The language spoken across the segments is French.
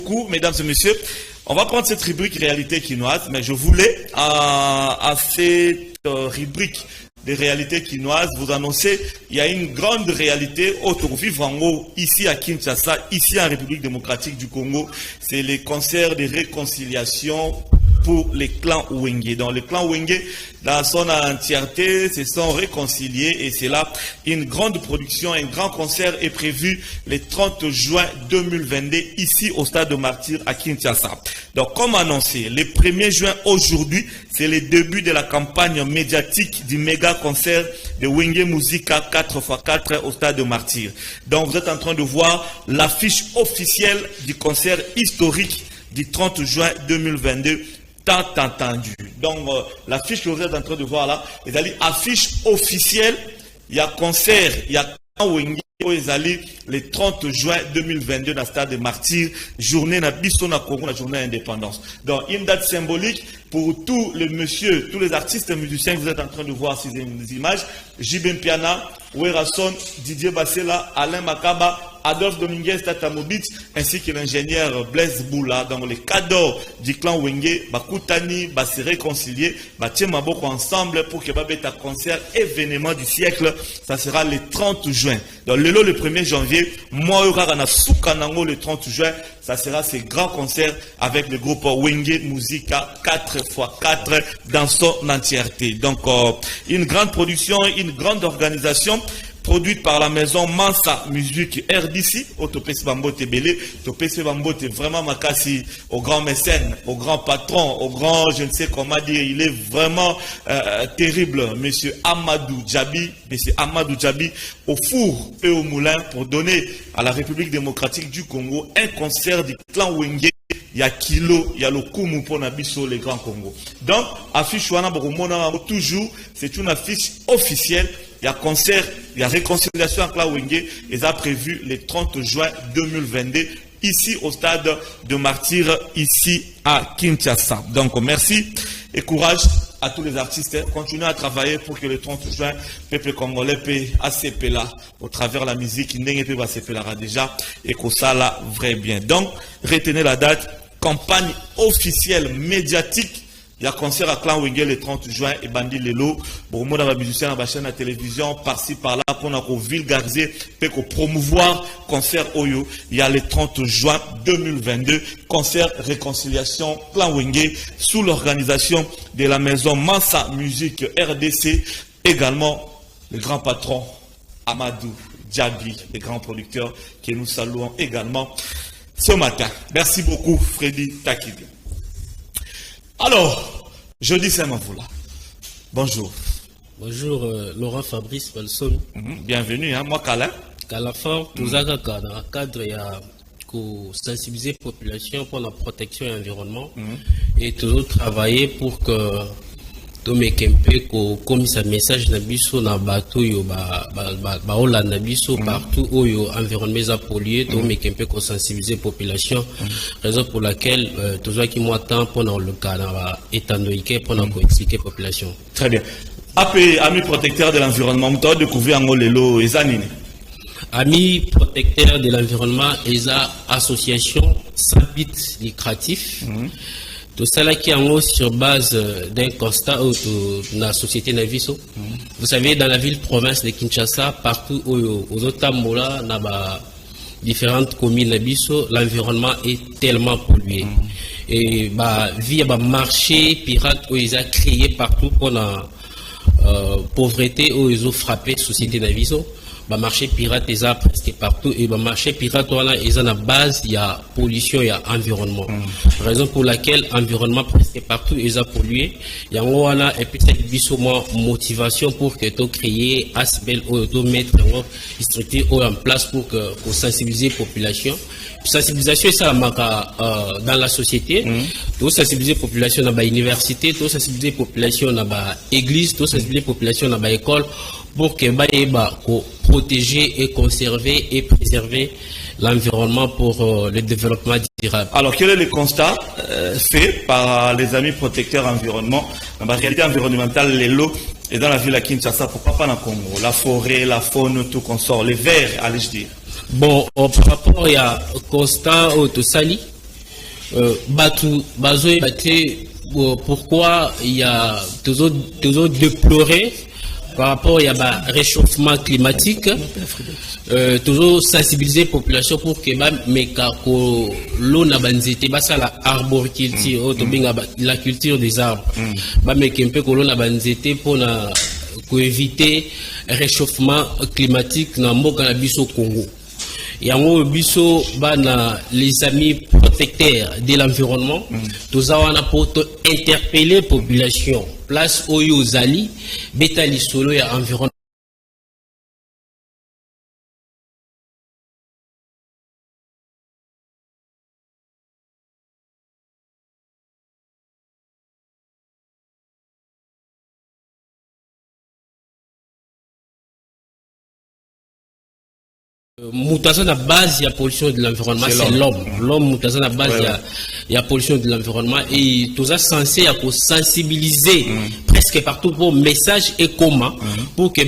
beaucoup, mesdames et messieurs. On va prendre cette rubrique réalité quinoise, mais je voulais à cette rubrique des réalités quinoises vous annoncer il y a une grande réalité autour vivre en haut ici à Kinshasa, ici en République démocratique du Congo. C'est les concerts de réconciliation pour les clans Wenge. Donc les clans Wenge, dans son entièreté, se sont réconciliés et c'est là une grande production, un grand concert est prévu le 30 juin 2022 ici au stade de Martyrs à Kinshasa. Donc comme annoncé, le 1er juin aujourd'hui, c'est le début de la campagne médiatique du méga concert de Wenge Musica 4x4 au stade de Martyrs. Donc vous êtes en train de voir l'affiche officielle du concert historique du 30 juin 2022. Tant entendu. Donc, l'affiche que vous êtes en train de voir là, c'est l'affiche officielle. Il y a concert, il y a Wenge, le 30 juin 2022 dans le stade de Martyrs, journée na biso na Congo, la journée d'indépendance. Donc, une date symbolique pour tous les messieurs, tous les artistes et musiciens que vous êtes en train de voir ces images. Jibem Piana, Werason, Didier Bassela, Alain Makaba, Adolphe Dominguez Tatamobit, ainsi que l'ingénieur Blaise Boula. Dans les cadres du clan Wenge, Bakutani, va se réconcilier, Mathieu Maboko ensemble pour que Babeta concert événement du siècle. Ça sera le 30 juin. Donc, le 1er janvier, moi, Soukanango, le 30 juin, ça sera ce grand concert avec le groupe Wenge Musica 4x4 dans son entièreté. Donc, une grande production, une grande organisation produite par la maison Mansa Musique RDC, au Topesi Bambote Belé. Topesi Bambote vraiment makasi au grand mécène, au grand patron, au grand, je ne sais comment dire, il est vraiment terrible, monsieur Amadou Djabi, au four et au moulin pour donner à la République démocratique du Congo un concert du clan Wenge. Il y a Kilo, il y a le Kumu pour Nabiso, les grands Congo. Donc, affiche Wana Boromona, toujours, c'est une affiche officielle. Il y a concert, il y a réconciliation avec la Wenge, et ça a prévu le 30 juin 2022, ici au stade de Martyrs, ici à Kinshasa. Donc, merci et courage à tous les artistes. Continuez à travailler pour que le 30 juin, le peuple congolais peut ACP là, au travers de la musique, il n'est pas ACP là déjà, et que ça là, vrai bien. Donc, retenez la date, campagne officielle médiatique. Il y a concert à Clan Wenge le 30 juin et Bandi Lelo. Bon, moi, dans la musicien, dans la chaîne de télévision, par-ci, par-là, pour nous vulgariser, pour promouvoir concert Oyo. Il y a le 30 juin 2022, concert réconciliation Clan Wenge sous l'organisation de la maison Mansa Musique RDC. Également, le grand patron Amadou Djabi, les grands producteurs que nous saluons également ce matin. Merci beaucoup, Freddy Takidi. Alors, jeudi Saint-Mavoula. Bonjour. Bonjour, Laurent Fabrice Balson. Bienvenue, hein, moi Kala. Kala Fort, dans le cadre, il y a sensibiliser la population pour la protection de l'environnement et toujours travailler pour que Tome Kempe comme ce message nabiso na bato yo ba ola nabiso partout où yo environnement pollué Tome Kempe ko sensibiliser la population, raison pour laquelle toujours qui moi temps pendant le cas étanoïque pour nous expliquer la population. Très bien. Amis protecteurs de l'environnement, vous avez découvert en Lelo et Zanine. Amis protecteurs de l'environnement et association sans but lucratif. Tout cela qui est en haut sur base d'un constat de la société Naviso. Vous savez, dans la ville-province de Kinshasa, partout aux autres mola, dans différentes communes Naviso, l'environnement est tellement pollué. Et via marché pirate où ils ont créé partout pour la pauvreté où ils ont frappé la société Naviso. Marché pirate ils ont presque partout et marché pirate ils ont la base, il y a pollution, il y a environnement. Raison pour laquelle environnement presque partout ils ont pollué. Il y a et puis c'est motivation pour que tu créer asbel ou tu mettre une structure en place pour sensibiliser la population. Sensibilisation ça dans la société, tu sensibiliser la population dans l'université, tu sensibiliser la population dans l'église, tu sensibiliser la population dans l'école pour que protéger et conserver et préserver l'environnement pour le développement durable. Alors, quel est le constat fait par les amis protecteurs environnement dans la réalité environnementale, les lots et dans la ville à Kinshasa, pourquoi pas dans le Congo? La forêt, la faune, tout qu'on sort, les vers, allez-je dire. Bon, par rapport à constat au Sali, pourquoi il y a toujours déploré par rapport à réchauffement climatique, toujours sensibiliser la population pour que l'eau n'a pas été la arboriculture, la culture des arbres, mais que l'eau n'a pas été pour éviter le réchauffement climatique dans le Congo. Et en biso les amis protecteurs de l'environnement, tous avons pour interpeller la population. Place au Yozali, Betali Solo et environnement. Moutaza na base la pollution de l'environnement, c'est l'homme. L'homme moutaza na base la pollution de l'environnement et tout ça censé sensibiliser presque partout pour message et comment pour que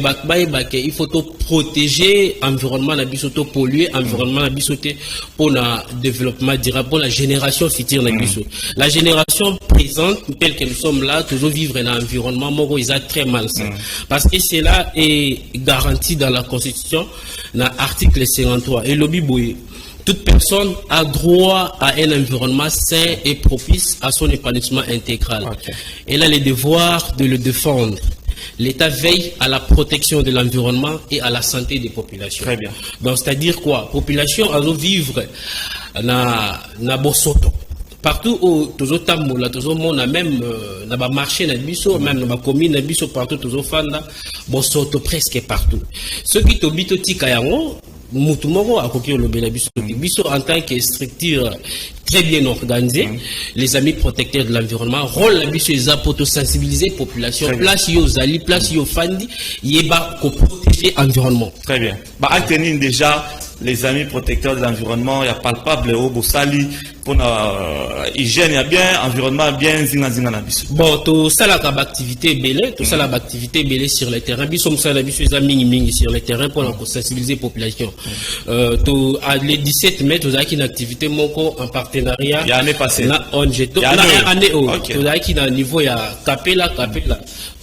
il faut protéger l'environnement na bisoto polluer environnement na bisoté pour le développement durable pour la génération future na biso. La génération présente telle que nous sommes là toujours vivre dans l'environnement moko ils a très mal ça parce que cela est garanti dans la constitution dans l'article 53 et l'obiboué. Toute personne a droit à un environnement sain et propice à son épanouissement intégral. Elle a le devoir de le défendre. L'État veille à la protection de l'environnement et à la santé des populations. Très bien. Donc, c'est-à-dire quoi? Population a vivre na Bosoto. Partout où tous les tambours, tous les monde même na ba marché na biso, même na ba commune na biso partout tous les fanda, Bosoto presque partout. Ceux qui t'habitent au Tikayango, Moutumoro a coquille le biso. Biso en tant que structure très bien organisée, les amis protecteurs de l'environnement, rôle la biso les pour sensibiliser la population, place yo zali, place yo fandi, yeba ko protéger l'environnement. Très bien. Bah Antenine déjà les amis protecteurs de l'environnement, il y a palpable au Bossali pour hygiène, il y a bien environnement bien zinga na biso. Bon, tout ça la activité belé, tout ça la activité belé sur le terrain, biso ça la biso les mingi sur le terrain pour sensibiliser la population. Tout à les 17 mai tout ça qui une activité moko en partenariat. Il y a année passée. Na onje tout na année tout ça qui dans niveau ya capella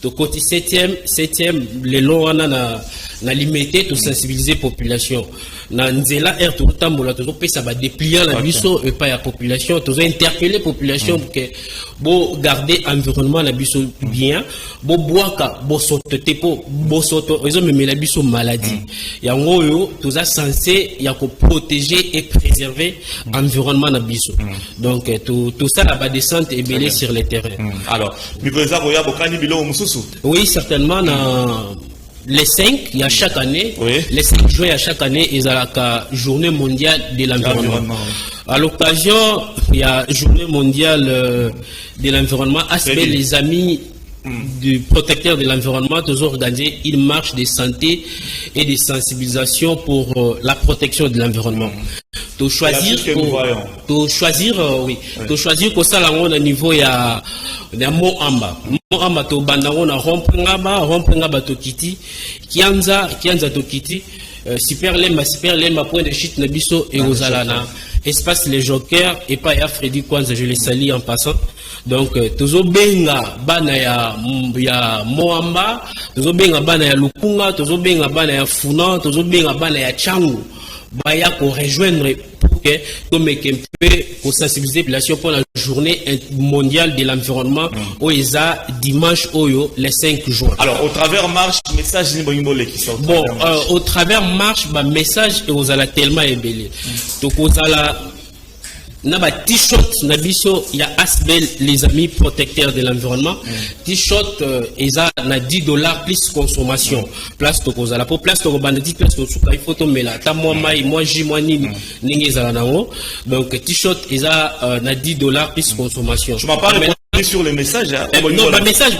tout côté 7e les longs na limité tout sensibiliser la population. Na nzela air tout tambola tout ça va déplier la biso et pas la population tout interpeller la population pour que bo garder environnement la biso bien bo boaka bo soto tepo bo soto ils ont même la biso maladie ya ngoyo tout ça censé ya ko protéger et préserver environnement la biso donc tout ça la bas descente et belé sur le terrain. Alors mikoleza boya bokani bilo mususu. Oui certainement na les 5, il y a chaque année, les 5 juin, il y a chaque année, ils ont la journée mondiale de l'environnement. À l'occasion, il y a journée mondiale de l'environnement. Aspect les amis du protecteur de l'environnement, toujours organisé une marche de santé et de sensibilisation pour la protection de l'environnement. De choisir que ça là on a niveau il y a Moamba to bandango na rompengaba to kiti kianza to kiti super lemba point de chute na biso et ozalana espace les jokers et pas ya Freddy Kwanza je les salue en passant. Donc tozo benga bana ya Moamba, tozo benga bana ya Lukunga, tozo benga bana ya Funa, tozo benga bana ya Changu. Baya ko rejoindre pour que comme pour sensibiliser la population pour la journée mondiale de l'environnement au ESA dimanche le 5 juin. Alors au travers marche message ni qui sort. Bon au travers marche message et aux ala tellement ébélé. Donc aux ala na ba t-shirt na biso ya Asbel les amis protecteurs de l'environnement t-shirt eza na $10 plus consommation place to kozala pour place to banditi place to suka il faut to mela ta moi mai moi ji moi nini ningi ezala nango donc t-shirt eza na $10 plus consommation. Je m'en parle sur les messages. Non, ma message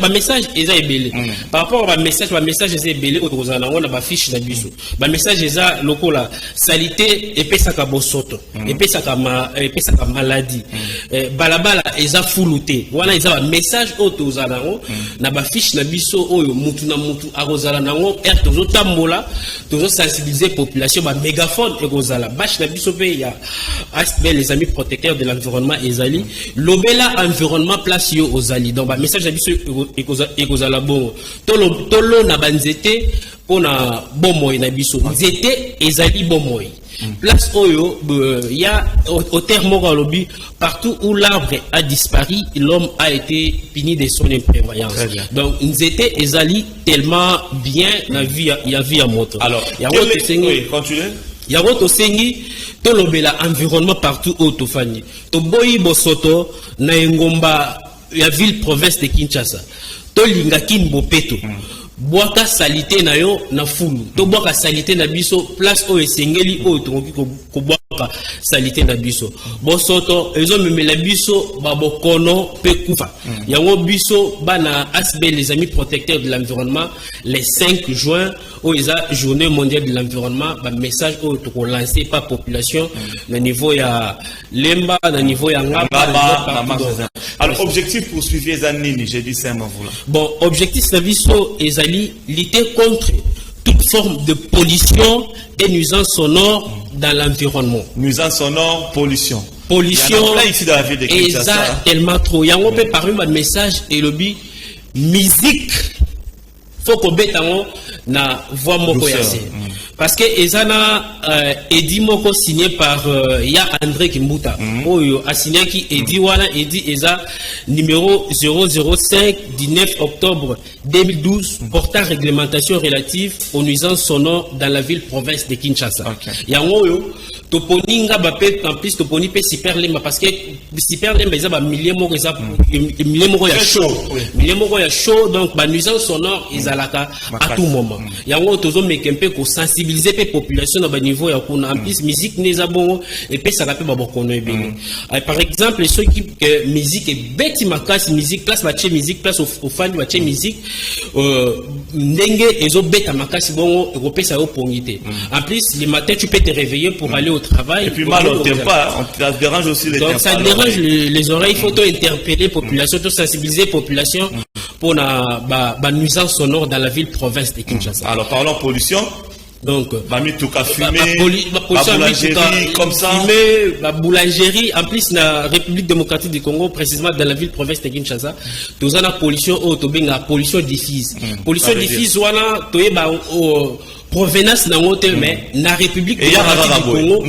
est belé. Par rapport à ma message est belé au Rosana, on a ma fiche d'abus. Ma message est là, locola, salité, et pesaka bosoto, et pesaka maladie. Balabala, et ça foulouté. Voilà, ils ont un message au Rosana, na ma fiche d'abus, au mutu na mutu, à Rosana, et tozo tambola, tozo sensibiliser population, ma mégaphone et Rosala. Bâche d'abus, il y a les amis protecteurs de l'environnement, Ezali, l'obéla environnement place aux alliés. Donc, le message est aux alabons. Tolo na banzete, on a bon moyen na biso. Zete ezali bon moyen. Place oyo, il y a au terme lobby, partout où l'arbre a disparu, l'homme a été puni de son imprévoyance. Donc, zete ezali tellement bien la vie, il y a vie à moto. Alors, continuez. Yango to sengi to lobela environnement partout au tofani to boyi bosoto na ngomba ya ville province de Kinshasa to linga kimbo peto boaka salité na yo na fulu to boaka salité na biso place o esengeli o to ko boaka salité na biso bosoto ezo memela biso babokono pe kufa yango biso bana asbe les amis protecteurs de l'environnement les 5 juin au journée mondiale de l'environnement ba message au to lancer par population na niveau ya lemba na niveau ya ngaba. Alors objectif poursuivi ezanini j'ai dit ça là. Bon objectif na biso ezali lutter contre toute forme de pollution et nuisance sonore dans l'environnement. Nuisance sonore, pollution. Pollution. Là ici dans la ville de Kinshasa. Tellement trop. Il y a un peu parmi ma message et le but musique. Faut qu'on bête na voix moko yase. Parce que ezana edi moko signé par ya André Kimbuta. Oyo a signé qui edi wana edi eza numéro 005 du 9 octobre 2012 portant réglementation relative aux nuisances sonores dans la ville province de Kinshasa. Yango yo toponinga bapé en plus toponi pe super lemba parce que super lemba eza ba milliers moko eza milliers moko ya chaud. Milliers moko ya chaud donc ba nuisance sonore ezalaka à tout moment. Yango tozo mekempe ko sensibiliser pe population na ba niveau ya kuna en plus musique neza bongo et pe ça ka pe ba bokono ebele. Par exemple ceux qui musique et beti makasi musique place ba che musique place au fan ba che musique ndenge ezo beta makasi bongo e ko pesa yo pongité. En plus le matin tu peux te réveiller pour aller au travail. Et puis mal on t'aime pas, ça dérange aussi les donc ça dérange les oreilles, il faut interpeller population, sensibiliser population pour la nuisance sonore dans la ville province de Kinshasa. Alors parlons pollution. Donc boulangerie comme ça. La boulangerie en plus la République démocratique du Congo précisément dans la ville province de Kinshasa. Nous avons la pollution la pollution diffuse. Pollution diffuse wana toyeba provenance dans l'hôtel mais la République démocratique du Congo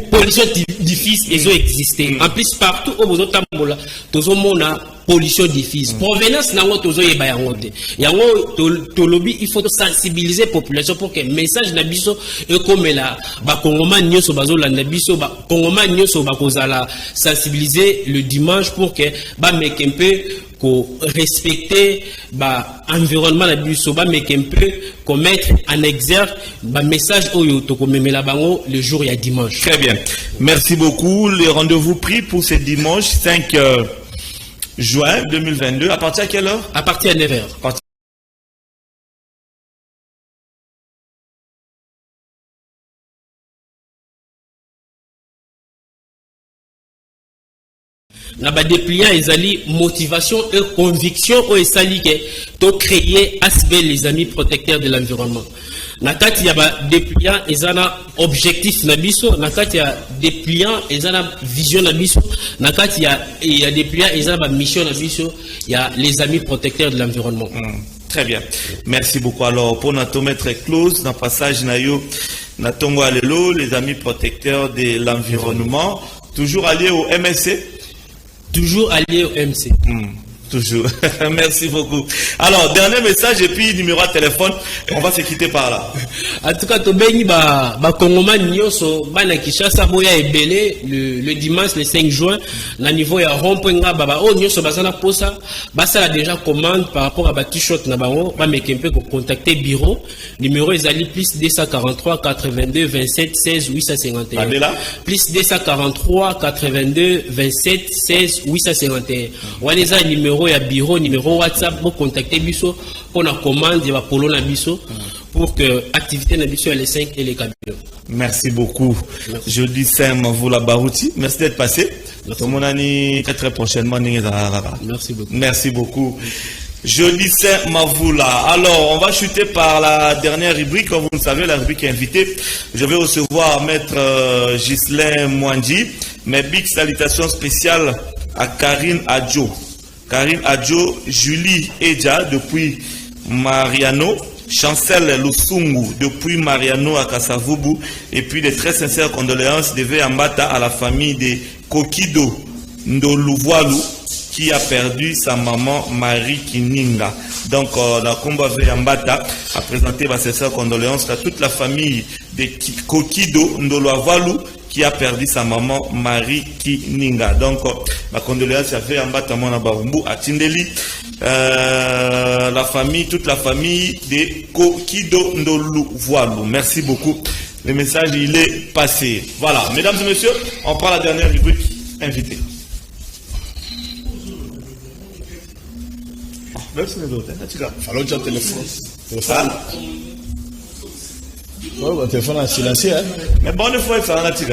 pollution diffuse ils ont existé. En plus partout au besoin tambola tous mona pollution diffuse. Provenance dans l'hôtel tous yeba yangote. Yango to lobby il faut sensibiliser population pour que message na biso et comme la ba Congoma nyoso bazolanda biso ba Congoma nyoso ba kozala sensibiliser le dimanche pour que ba mekempe ko respecter ba environnement la biso ba mekempe ko mettre en exergue ba message oyo to ko memela bango le jour ya dimanche. Très bien. Merci beaucoup. Le rendez-vous pris pour ce dimanche 5 juin 2022 à partir de quelle heure? À partir de 9h. Na ba dépliant ezali motivation et conviction au esali que to créer asbe les amis protecteurs de l'environnement. Na kati ya ba dépliant ezana objectif na biso, na kati ya dépliant ezana vision na biso, na kati ya dépliant ezana ba mission na biso, ya les amis protecteurs de l'environnement. Très bien. Merci beaucoup. Alors pour notre mettre close dans passage nayo na tongo alelo les amis protecteurs de l'environnement toujours alliés au MSC. Toujours allié au MC. Toujours. Merci beaucoup. Alors, dernier message et puis numéro de téléphone. On va se quitter par là. En tout cas, Tobeni, Kongoman Nyoso, Bana Kishasa, Boya et Belé, le dimanche, le 5 juin, na niveau ya Rompenga, Oh, Nyoso, Basana Posa, Basa a déjà commande par rapport à Batichot Nabao, Bamekempe pour contacter bureau. Numéro est allé plus 243 82 27 16 851. Adela? Plus 243 82 27 16 851. Waleza numéro ya bureau, numéro WhatsApp pour contacter Bisso pour la commande de la polo na Bisso pour que l'activité na Bisso les 5 et les 4. Merci beaucoup. Merci. Je dis Saint-Mavoula Barouti. Merci d'être passé. Mon année très prochainement. Merci beaucoup. Merci beaucoup. Joli Saint-Mavoula. Alors, on va chuter par la dernière rubrique. Comme vous le savez, la rubrique invitée. Je vais recevoir Maître Ghislain Mwandji. Mes big salutations spéciales à Karine Adjo. Karine Adjo, Julie Edja depuis Mariano, Chancel Lusungu depuis Mariano à Kasavubu, et puis des très sincères condoléances de Veambata à la famille de Kokido Ndoluvualu qui a perdu sa maman Marie Kininga. Donc, la combat Veambata a présenté ses sincères condoléances à toute la famille de Kokido Ndoluvualu qui a perdu sa maman Marie Kininga. Donc, ma condoléance à Veambata Mona Barumbu à Tindeli. La famille, toute la famille de Kokido Ndoluvualu. Merci beaucoup. Le message, il est passé. Voilà, mesdames et messieurs, on prend la dernière rubrique invitée. Merci les autres. Alors, tu as téléphone. Ouais, téléphone à silencieux. Mais bonne fois, ça en a tiré.